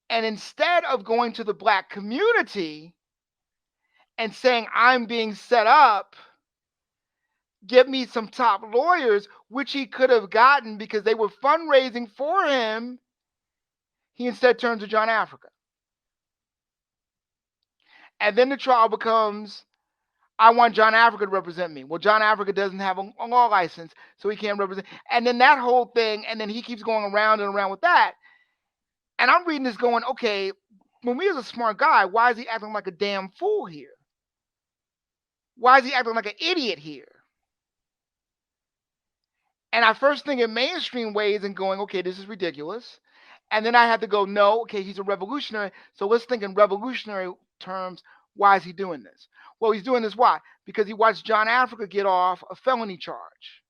and instead of going to the black community and saying, I'm being set up, get me some top lawyers, which he could have gotten because they were fundraising for him, he instead turns to John Africa. And then the trial becomes, I want John Africa to represent me. Well, John Africa doesn't have a law license, so he can't represent. And then that whole thing, and then he keeps going around and around with that. And I'm reading this going, okay, Mumia's a smart guy. Why is he acting like a damn fool here? Why is he acting like an idiot here? And I first think in mainstream ways and going, okay, this is ridiculous. And then I had to go, no, okay, he's a revolutionary. So let's think in revolutionary terms. Why is he doing this? Well, he's doing this why? Because he watched John Africa get off a felony charge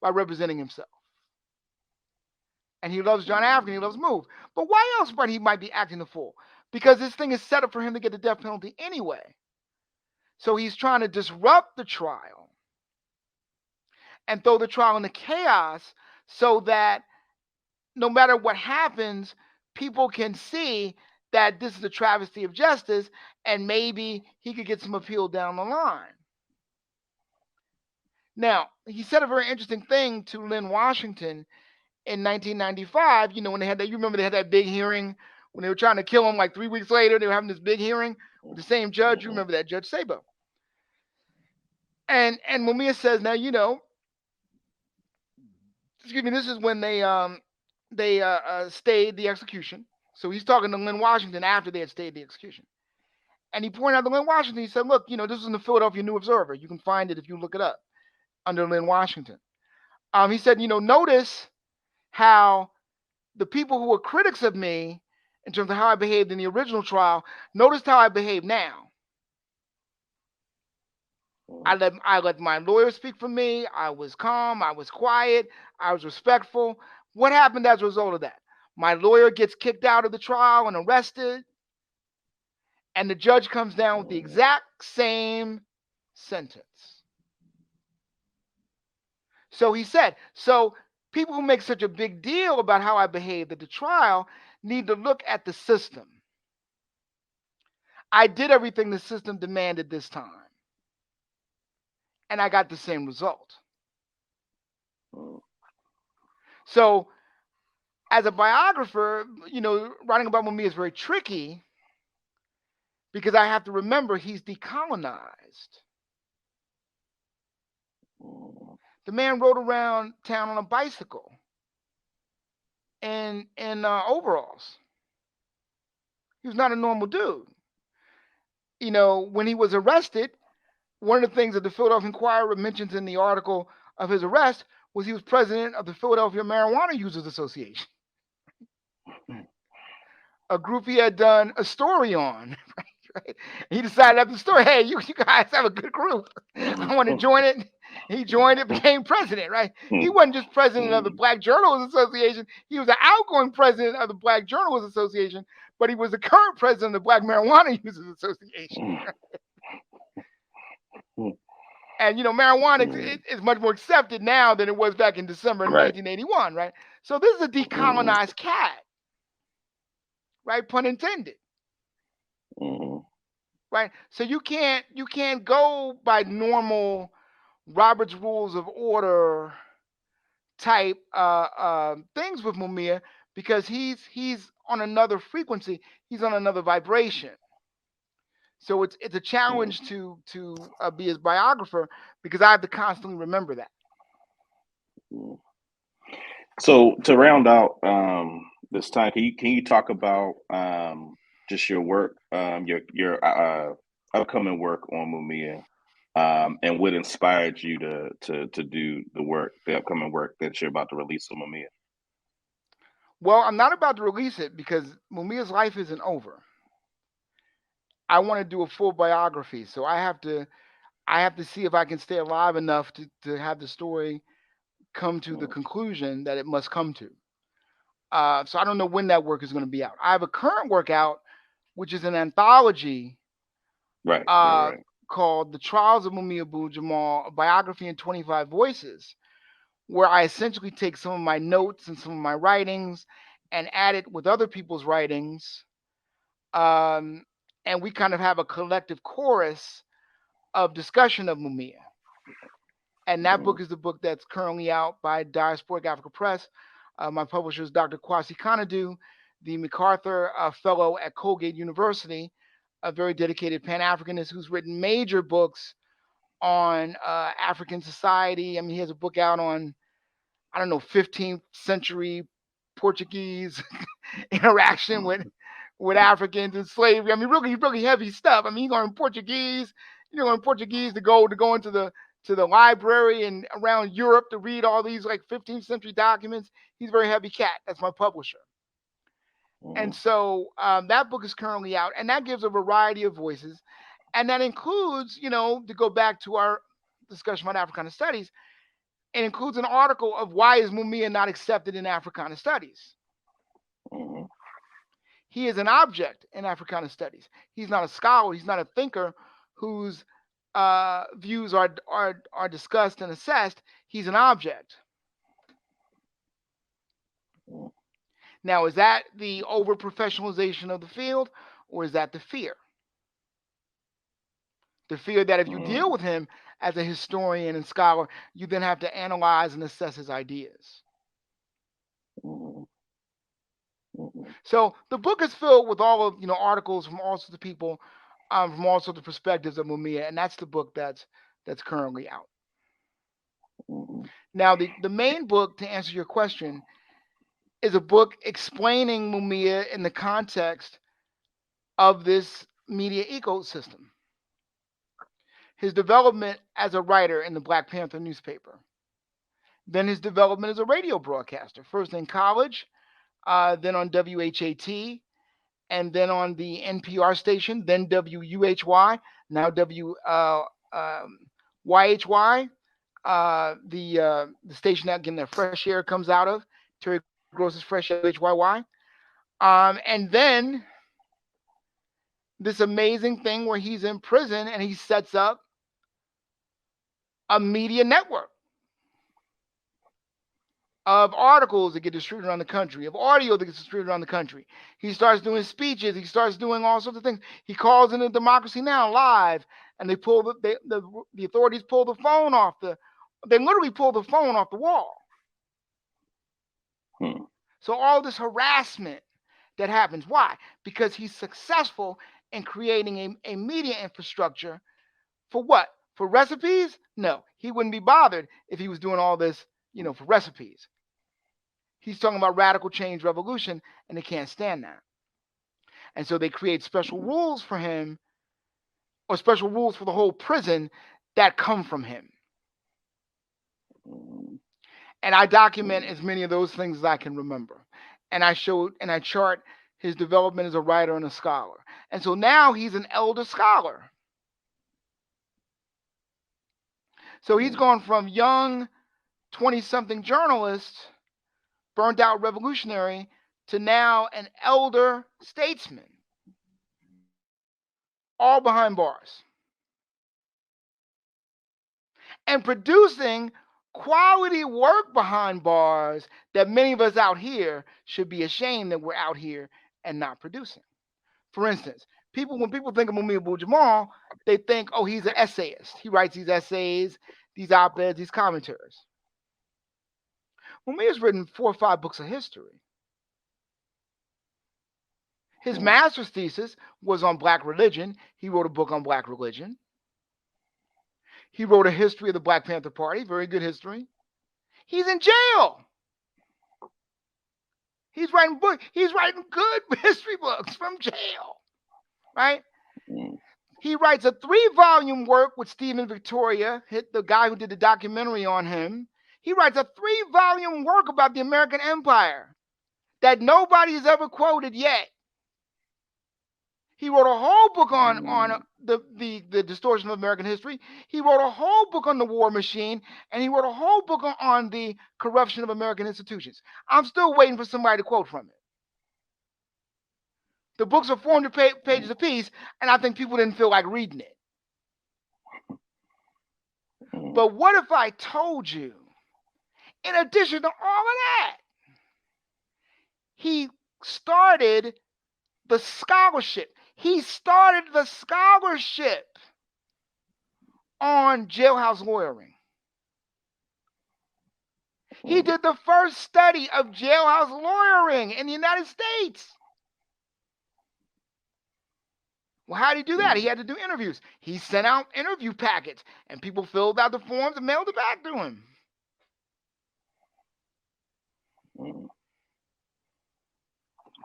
by representing himself. And he loves John Africa and he loves Move. But why else but he might be acting the fool? Because this thing is set up for him to get the death penalty anyway. So he's trying to disrupt the trial and throw the trial into chaos so that no matter what happens, people can see that this is a travesty of justice and maybe he could get some appeal down the line. Now, he said a very interesting thing to Lynn Washington in 1995, when they had that, you remember they had that big hearing when they were trying to kill him like 3 weeks later, they were having this big hearing with the same judge. You remember that, Judge Sabo. And Mumia says, now, excuse me, this is when they stayed the execution. So he's talking to Lynn Washington after they had stayed the execution. And he pointed out to Lynn Washington, he said, look, this is in the Philadelphia New Observer. You can find it if you look it up under Lynn Washington. He said, notice how the people who were critics of me in terms of how I behaved in the original trial, noticed how I behave now. I let my lawyer speak for me. I was calm. I was quiet. I was respectful. What happened as a result of that? My lawyer gets kicked out of the trial and arrested, and the judge comes down with the exact same sentence. So he said, people who make such a big deal about how I behaved at the trial need to look at the system. I did everything the system demanded this time, and I got the same result. So, as a biographer, writing about Mumia is very tricky because I have to remember he's decolonized. The man rode around town on a bicycle and in overalls. He was not a normal dude. When he was arrested, one of the things that the Philadelphia Inquirer mentions in the article of his arrest was he was president of the Philadelphia Marijuana Users Association, a group he had done a story on. Right? He decided after the story, hey, you guys have a good group. I want to join it. He joined it, became president, right? He wasn't just president of the Black Journalists Association. He was the outgoing president of the Black Journalists Association, but he was the current president of the Black Marijuana Users Association. And marijuana is much more accepted now than it was back in December Right. 1981, right? So this is a decolonized cat, right? Pun intended. Right? So you can't go by normal Robert's Rules of Order type things with Mumia, because he's on another frequency. He's on another vibration. So it's a challenge to be his biographer, because I have to constantly remember that. So to round out this time, can you talk about just your work, your upcoming work on Mumia, and what inspired you to do the upcoming work that you're about to release on Mumia? Well, I'm not about to release it because Mumia's life isn't over. I want to do a full biography, so I have to see if I can stay alive enough to have the story come to the conclusion that it must come to. So I don't know when that work is going to be out. I have a current work out, which is an anthology, right. called The Trials of Mumia Abu-Jamal, a biography in 25 voices, where I essentially take some of my notes and some of my writings and add it with other people's writings. And we kind of have a collective chorus of discussion of Mumia. And that book is the book that's currently out by Diasporic Africa Press. My publisher is Dr. Kwasi Kanadu, the MacArthur Fellow at Colgate University, a very dedicated Pan-Africanist who's written major books on African society. I mean, he has a book out on, 15th century Portuguese interaction with Africans and slavery. I mean, really heavy stuff. I mean, he's going Portuguese, to go into the library and around Europe to read all these like 15th century documents. He's a very heavy cat. That's my publisher. And so that book is currently out, and that gives a variety of voices. And that includes, to go back to our discussion about Africana studies, it includes an article of why is Mumia not accepted in Africana studies. He is an object in Africana studies. He's not a scholar. He's not a thinker whose views are discussed and assessed. He's an object. Now, is that the over-professionalization of the field, or is that the fear? The fear that if you deal with him as a historian and scholar, you then have to analyze and assess his ideas. So the book is filled with all of articles from all sorts of people, from all sorts of perspectives of Mumia, and that's the book that's currently out. Now, the main book, to answer your question, is a book explaining Mumia in the context of this media ecosystem. His development as a writer in the Black Panther newspaper. Then his development as a radio broadcaster, first in college, then on WHAT, and then on the NPR station, then WUHY, now YHY, the station that again the fresh air comes out of, Terry Gross's Fresh Air, HYY. And then this amazing thing where he's in prison and he sets up a media network of articles that get distributed around the country, of audio that gets distributed around the country. He starts doing speeches. He starts doing all sorts of things. He calls into Democracy Now! Live, and they pull the authorities pull the phone off they literally pull the phone off the wall. So all this harassment that happens. Why? Because he's successful in creating a media infrastructure for what? For recipes? No, he wouldn't be bothered if he was doing all this, for recipes. He's talking about radical change, revolution, and they can't stand that. And so they create special rules for him, or special rules for the whole prison that come from him. And I document as many of those things as I can remember. And I chart his development as a writer and a scholar. And so now he's an elder scholar. So he's gone from young 20-something journalist, burned out revolutionary, to now an elder statesman, all behind bars. And producing quality work behind bars that many of us out here should be ashamed that we're out here and not producing. For instance, when people think of Mumia Abu-Jamal, they think, oh, he's an essayist. He writes these essays, these op-eds, these commentaries. Mumia's written 4 or 5 books of history. His master's thesis was on Black religion. He wrote a book on Black religion. He wrote a history of the Black Panther Party, very good history. He's in jail. He's writing good history books from jail, right? He writes a 3-volume work with Stephen Victoria, the guy who did the documentary on him. He writes a 3-volume work about the American Empire that nobody's ever quoted yet. He wrote a whole book on the distortion of American history. He wrote a whole book on the war machine, and he wrote a whole book on the corruption of American institutions. I'm still waiting for somebody to quote from it. The books are 400 pages apiece, and I think people didn't feel like reading it. But what if I told you, in addition to all of that, he started the scholarship. He started the scholarship on jailhouse lawyering. He did the first study of jailhouse lawyering in the United States. Well, how did he do that? He had to do interviews. He sent out interview packets, and people filled out the forms and mailed it back to him.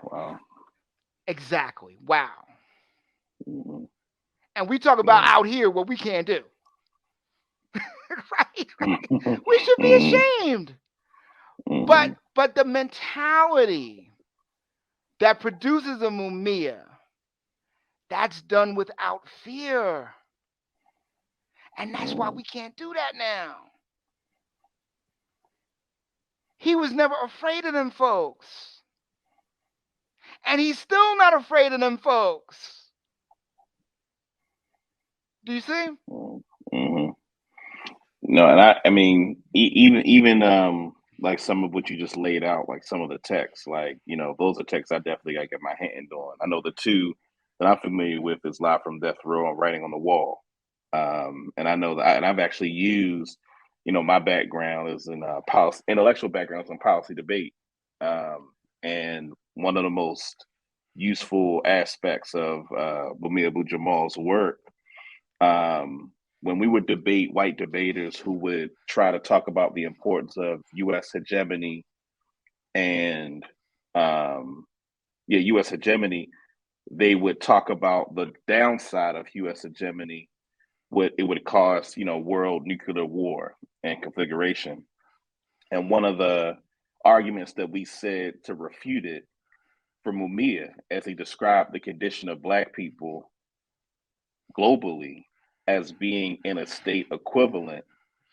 Wow. Exactly. Wow. And we talk about out here what we can't do. right? We should be ashamed. But the mentality that produces a Mumia, that's done without fear. And that's why we can't do that now. He was never afraid of them folks. And he's still not afraid of them folks. Do you see? No, and I mean, even like some of what you just laid out, like some of the texts, like, those are texts I definitely got to get my hand on. I know the 2 that I'm familiar with is Live from Death Row and Writing on the Wall. And I know that, and I've actually used, my background is in policy, intellectual background is in policy debate. And one of the most useful aspects of Mumia Abu-Jamal's work, when we would debate white debaters who would try to talk about the importance of U.S. hegemony and U.S. hegemony, they would talk about the downside of U.S. hegemony, what it would cause, world nuclear war and configuration. And one of the arguments that we said to refute it for Mumia, as he described the condition of Black people globally as being in a state equivalent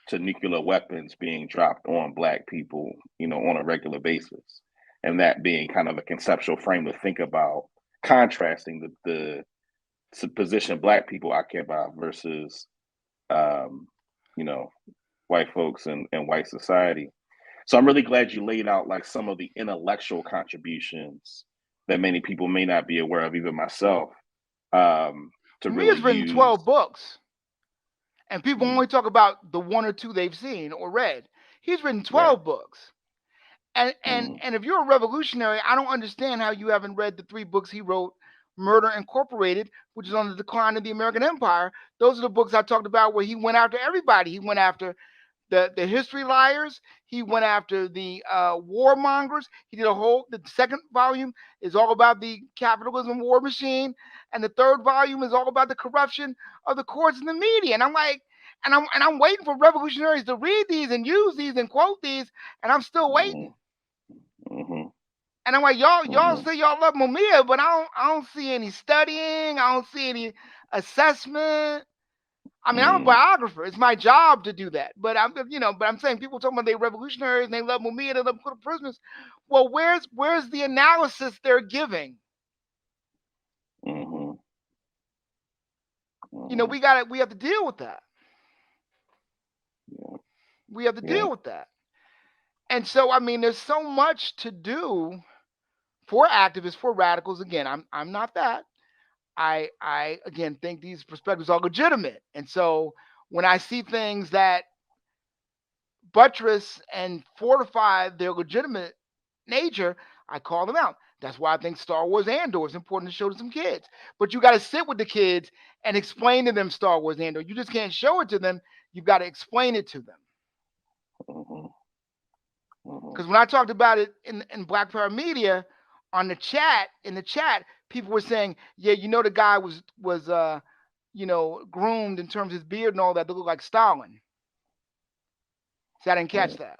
to nuclear weapons being dropped on Black people, on a regular basis. And that being kind of a conceptual frame to think about, contrasting the position Black people occupy versus, white folks and white society. So I'm really glad you laid out like some of the intellectual contributions that many people may not be aware of, even myself. Mumia's written 12 books. And people only talk about the 1 or 2 they've seen or read. He's written 12 books. And if you're a revolutionary, I don't understand how you haven't read the 3 books he wrote, Murder Incorporated, which is on the decline of the American Empire. Those are the books I talked about where he went after everybody. He went after the history liars. He went after the warmongers. He did the 2nd volume is all about the capitalism war machine. And the 3rd volume is all about the corruption of the courts and the media. And I'm like, and I'm waiting for revolutionaries to read these and use these and quote these. And I'm still waiting. And I'm like, y'all say y'all love Mumia, but I don't see any studying. I don't see any assessment. I mean, I'm a biographer. It's my job to do that. But I'm saying people talking about they revolutionaries and they love Mumia, they love political prisoners. Well, where's the analysis they're giving? Mm-hmm. We have to deal with that. Yeah. We have to deal with that. And so, I mean, there's so much to do for activists, for radicals. Again, I'm not that. I again think these perspectives are legitimate. And so when I see things that buttress and fortify their legitimate nature, I call them out. That's why I think Star Wars Andor is important to show to some kids. But you got to sit with the kids and explain to them Star Wars Andor. You just can't show it to them. You've got to explain it to them. Because when I talked about it in Black Power Media in the chat, people were saying, yeah, the guy was groomed in terms of his beard and all that to look like Stalin. See, I didn't catch that.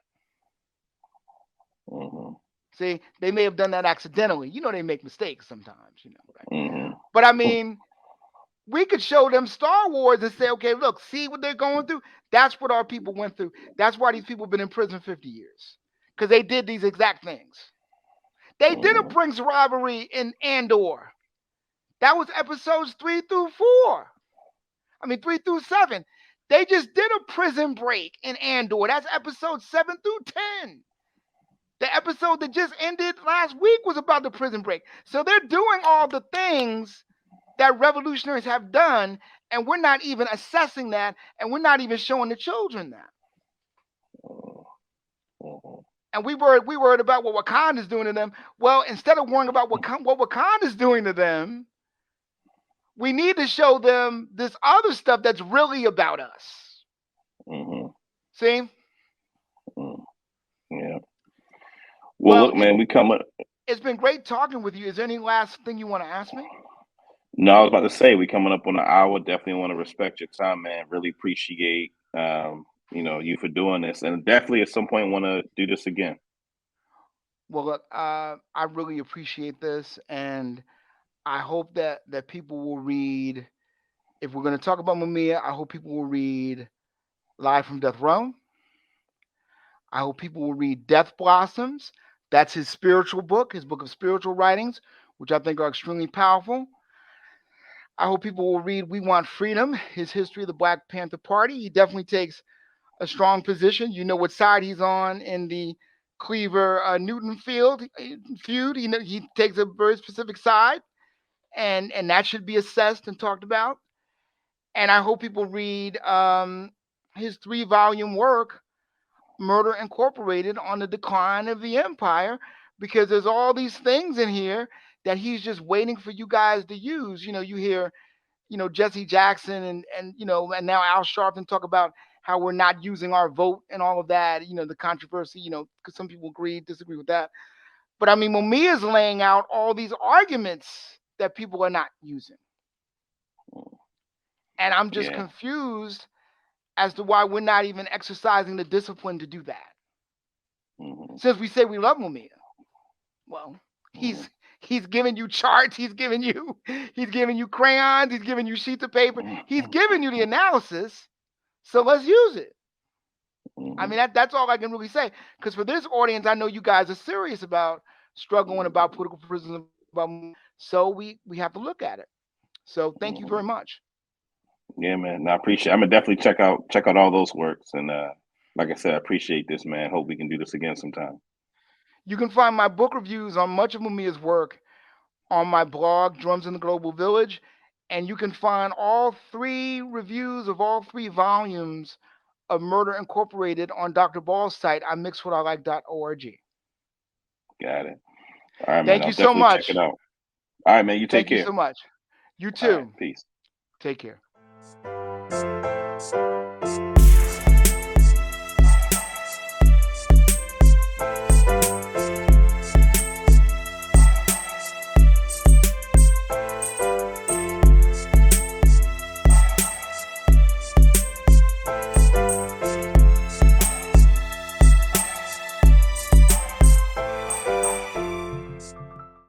See, they may have done that accidentally. They make mistakes sometimes, right? But I mean, we could show them Star Wars and say, okay, look, see what they're going through? That's what our people went through. That's why these people have been in prison 50 years. Because they did these exact things. They did a Brinks robbery in Andor. That was episodes 3 through 4. 3 through 7. They just did a prison break in Andor. That's episodes 7 through 10. The episode that just ended last week was about the prison break. So they're doing all the things that revolutionaries have done, and we're not even assessing that, and we're not even showing the children that. And we worried about what Wakanda's doing to them. Well, instead of worrying about what Wakanda's doing to them, we need to show them this other stuff that's really about us. See? Yeah. Well, look, man, we come up. It's been great talking with you. Is there any last thing you want to ask me? No, I was about to say, we coming up on an hour. Definitely want to respect your time, man. Really appreciate you for doing this, and definitely at some point want to do this again. Well, look, I really appreciate this, and I hope that people will read. If we're going to talk about Mumia, I hope people will read Live from Death Row. I hope people will read Death Blossoms. That's his spiritual book, his book of spiritual writings, which I think are extremely powerful. I hope people will read We Want Freedom, his history of the Black Panther Party. He definitely takes a strong position. You know what side he's on in the Cleaver Newton feud. He takes a very specific side, and that should be assessed and talked about. And I hope people read his 3-volume work, Murder Incorporated, on the decline of the empire, because there's all these things in here that he's just waiting for you guys to use. You hear, Jesse Jackson and now Al Sharpton talk about how we're not using our vote and all of that, the controversy, because some people disagree with that. But Mumia is laying out all these arguments that people are not using. And I'm just confused as to why we're not even exercising the discipline to do that. Since we say we love Mumia. Well, he's giving you charts, he's giving you crayons, he's giving you sheets of paper, he's giving you the analysis. So let's use it. That's all I can really say. Because for this audience, I know you guys are serious about struggling about political prisoners, so we have to look at it. So thank you very much. Yeah, man. I appreciate it. I'm gonna definitely check out all those works. And like I said, I appreciate this, man. Hope we can do this again sometime. You can find my book reviews on much of Mumia's work on my blog, Drums in the Global Village. And you can find all 3 reviews of all 3 volumes of Murder Incorporated on Dr. Ball's site, imixwhatilike.org. Got it. All right, man. Thank you so much. Check it out. All right, man. You take care. Thank you so much. You too. Right, peace. Take care.